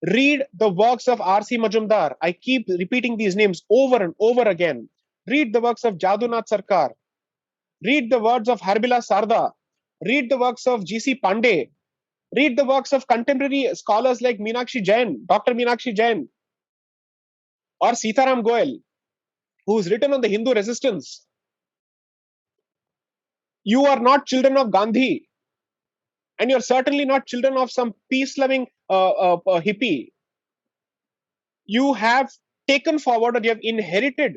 Read the works of R.C. Majumdar. I keep repeating these names over and over again. Read the works of Jadunath Sarkar. Read the words of Harbila Sarda. Read the works of G.C. Pandey. Read the works of contemporary scholars like Meenakshi Jain, Dr. Meenakshi Jain, or Sitaram Goel, who's written on the Hindu resistance. You are not children of Gandhi, and you're certainly not children of some peace-loving hippie. You have taken forward, or you have inherited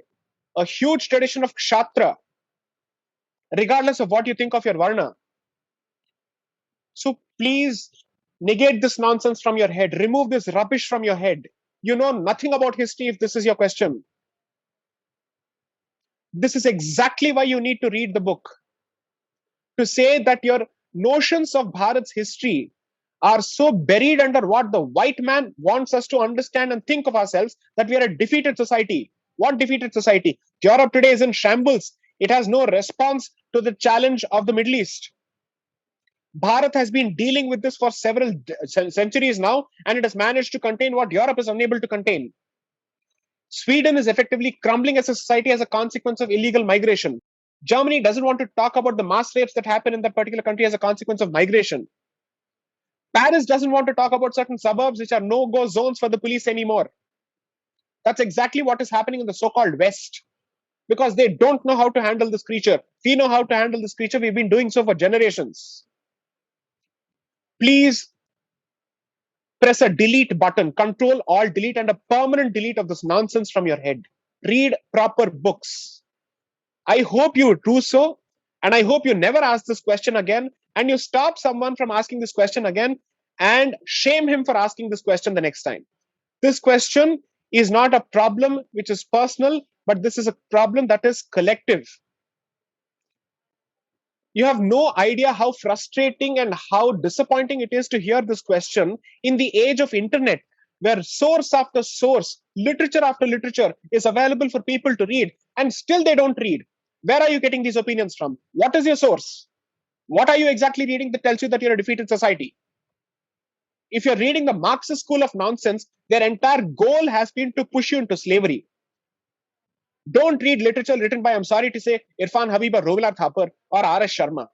a huge tradition of Kshatriya, regardless of what you think of your Varna. So please negate this nonsense from your head. Remove this rubbish from your head. You know nothing about history if this is your question. This is exactly why you need to read the book. To say that your notions of Bharat's history are so buried under what the white man wants us to understand and think of ourselves that we are a defeated society. What defeated society? Europe today is in shambles. It has no response to the challenge of the Middle East. Bharat has been dealing with this for several centuries now, and it has managed to contain what Europe is unable to contain. Sweden is effectively crumbling as a society as a consequence of illegal migration. Germany doesn't want to talk about the mass rapes that happen in that particular country as a consequence of migration. Paris doesn't want to talk about certain suburbs which are no-go zones for the police anymore. That's exactly what is happening in the so-called West, because they don't know how to handle this creature. We know how to handle this creature. We've been doing so for generations. Please press a delete button, Control Alt Delete, and a permanent delete of this nonsense from your head. Read proper books. I hope you do so, and I hope you never ask this question again, and you stop someone from asking this question again and shame him for asking this question the next time. This question is not a problem which is personal, but this is a problem that is collective. You have no idea how frustrating and how disappointing it is to hear this question in the age of internet, where source after source, literature after literature is available for people to read, and still they don't read. Where are you getting these opinions from? What is your source? What are you exactly reading that tells you that you're a defeated society? If you're reading the Marxist school of nonsense, their entire goal has been to push you into slavery. Don't read literature written by, I'm sorry to say, Irfan Habib or Rovilar Thapar or R.S. Sharma.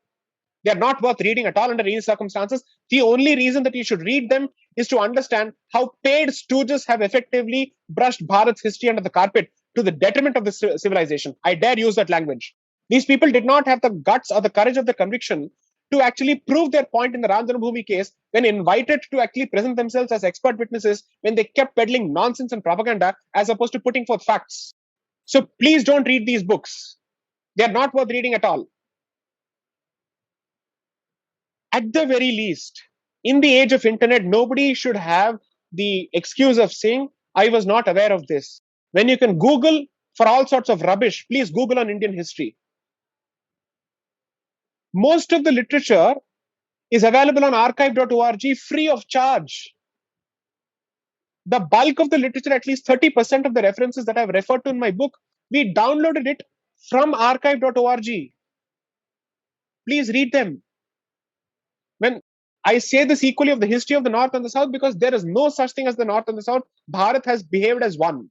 They are not worth reading at all under any circumstances. The only reason that you should read them is to understand how paid stooges have effectively brushed Bharat's history under the carpet to the detriment of the civilization. I dare use that language. These people did not have the guts or the courage of the conviction to actually prove their point in the Ram Janmabhoomi case when invited to actually present themselves as expert witnesses, when they kept peddling nonsense and propaganda as opposed to putting forth facts. So please don't read these books. They are not worth reading at all. At the very least, in the age of internet, nobody should have the excuse of saying, I was not aware of this. When you can Google for all sorts of rubbish, please Google on Indian history. Most of the literature is available on archive.org free of charge. The bulk of the literature, at least 30% of the references that I've referred to in my book, we downloaded it from archive.org. Please read them. When I say this equally of the history of the North and the South, because there is no such thing as the North and the South. Bharat has behaved as one.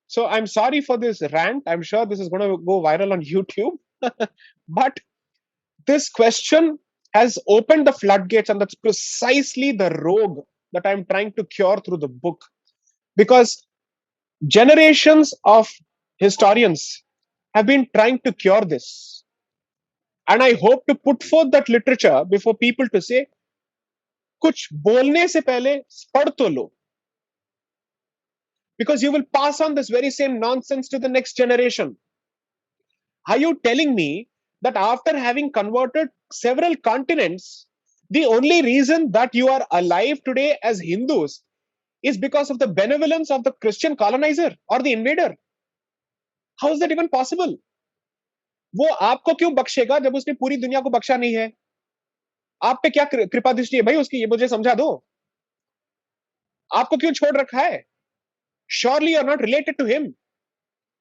So I'm sorry for this rant. I'm sure this is going to go viral on YouTube. But this question has opened the floodgates, and that's precisely the rogue that I'm trying to cure through the book. Because generations of historians have been trying to cure this. And I hope to put forth that literature before people to say, kuch bolne se pehle pad to lo. Because you will pass on this very same nonsense to the next generation. Are you telling me that after having converted several continents, the only reason that you are alive today as Hindus is because of the benevolence of the Christian colonizer or the invader? How is that even possible? वो आपको क्यों बख्शेगा जब उसने पूरी दुनिया को बख्शा नहीं है? आप पे क्या कृपा दृष्टि है भाई उसकी, ये मुझे समझा दो. आपको क्यों छोड़ रखा है? Surely you're not related to him.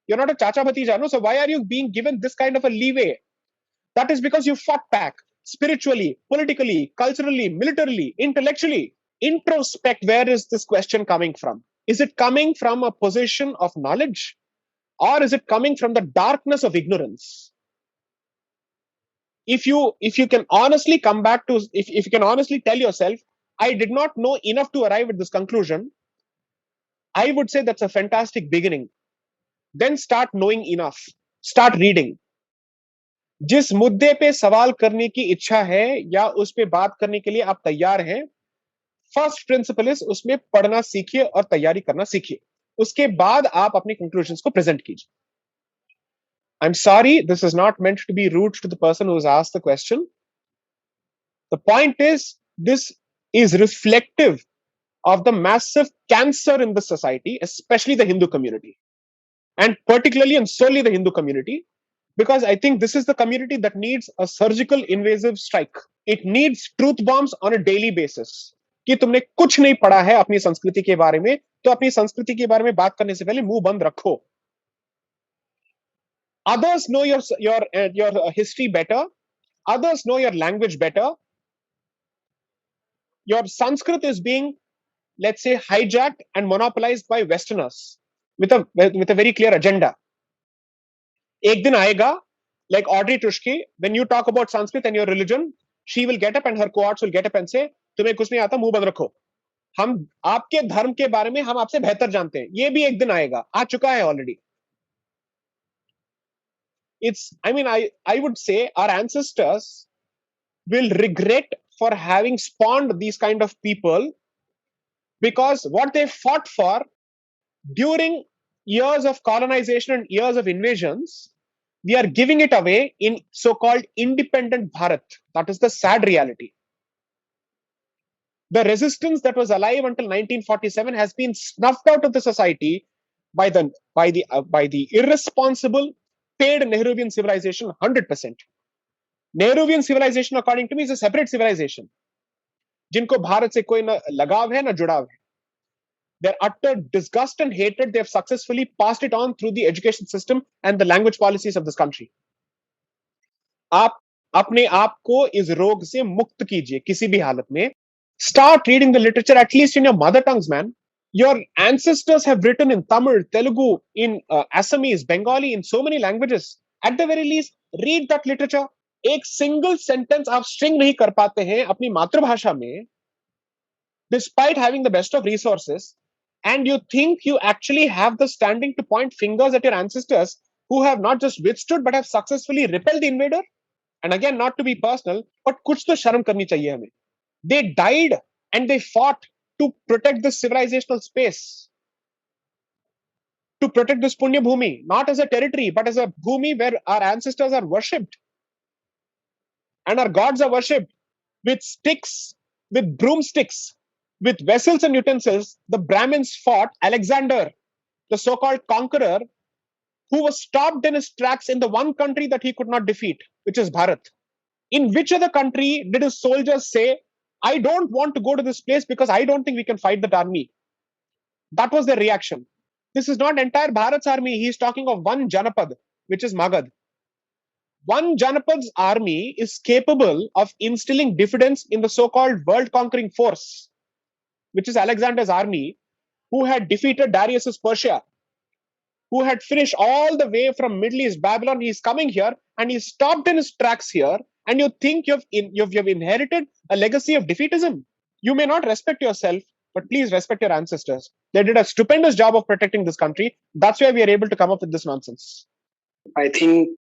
You're not a chacha bhatija, no? So why are you being given this kind of a leeway? That is because you fought back spiritually, politically, culturally, militarily, intellectually. introspect, where is this question coming from? Is it coming from a position of knowledge, or is it coming from the darkness of ignorance? If you can honestly come back to, if you can honestly tell yourself, I did not know enough to arrive at this conclusion, I would say that's a fantastic beginning. Then start knowing enough. Start reading. जिस मुद्दे पे सवाल करने की इच्छा है या उस पे बात करने के लिए आप तैयार हैं, फर्स्ट प्रिंसिपल इज उसमें पढ़ना सीखिए और तैयारी करना सीखिए. उसके बाद आप अपने कंक्लूजन्स को प्रेजेंट कीजिए. I'm sorry, this is not meant to be rude to the person who has asked the question. The point is, this is reflective of the massive cancer in the society, especially the Hindu community, and particularly and solely the Hindu community, because I think this is the community that needs a surgical invasive strike. It needs truth bombs on a daily basis. कि तुमने कुछ नहीं पढ़ा है अपनी संस्कृति के बारे में, तो अपनी संस्कृति के बारे में बात करने से पहले मुंह बंद रखो. Others know your history better. Others know your language better. Your Sanskrit is being, let's say, hijacked and monopolized by Westerners with a very clear agenda. Ek din aayega, like Audrey Tushki, when you talk about Sanskrit and your religion, she will get up and her cohorts will get up and say, तुम्हें कुछ नहीं आता, मुंह बंद रखो. हम आपके धर्म के बारे में हम आपसे बेहतर जानते हैं. ये भी एक दिन आएगा, आ चुका है already. I would say our ancestors will regret for having spawned these kind of people, because what they fought for during years of colonization and years of invasions, we are giving it away in so-called independent Bharat. That is the sad reality. The resistance that was alive until 1947 has been snuffed out of the society by the irresponsible paid Nehruvian civilization 100%. Nehruvian civilization, according to me, is a separate civilization. जिनको भारत से कोई न लगाव है न जुड़ाव है. Their utter disgust and hatred, they have successfully passed it on through the education system and the language policies of this country. आप अपने आप को इस रोग से मुक्त कीजिए किसी भी हालत में. Start reading the literature, at least in your mother tongues, man. Your ancestors have written in Tamil, Telugu, in Assamese, Bengali, in so many languages. At the very least, read that literature. एक single sentence आप string नहीं कर पाते हैं अपनी मातृभाषा में, despite having the best of resources, and you think you actually have the standing to point fingers at your ancestors who have not just withstood but have successfully repelled the invader. And again, not to be personal, but कुछ तो शर्म करनी चाहिए हमें. They died and they fought to protect this civilizational space, to protect this Punya Bhumi, not as a territory, but as a Bhumi where our ancestors are worshipped and our gods are worshipped with sticks, with broomsticks, with vessels and utensils. The Brahmins fought Alexander, the so-called conqueror, who was stopped in his tracks in the one country that he could not defeat, which is Bharat. In which other country did his soldiers say, I don't want to go to this place because I don't think we can fight that army? That was their reaction. This is not entire Bharat's army. He is talking of one Janapad, which is Magad. One Janapad's army is capable of instilling diffidence in the so-called world-conquering force, which is Alexander's army, who had defeated Darius's Persia, who had finished all the way from Middle East, Babylon. He's coming here and he's stopped in his tracks here. And you think you've inherited a legacy of defeatism. You may not respect yourself, but please respect your ancestors. They did a stupendous job of protecting this country. That's why we are able to come up with this nonsense. I think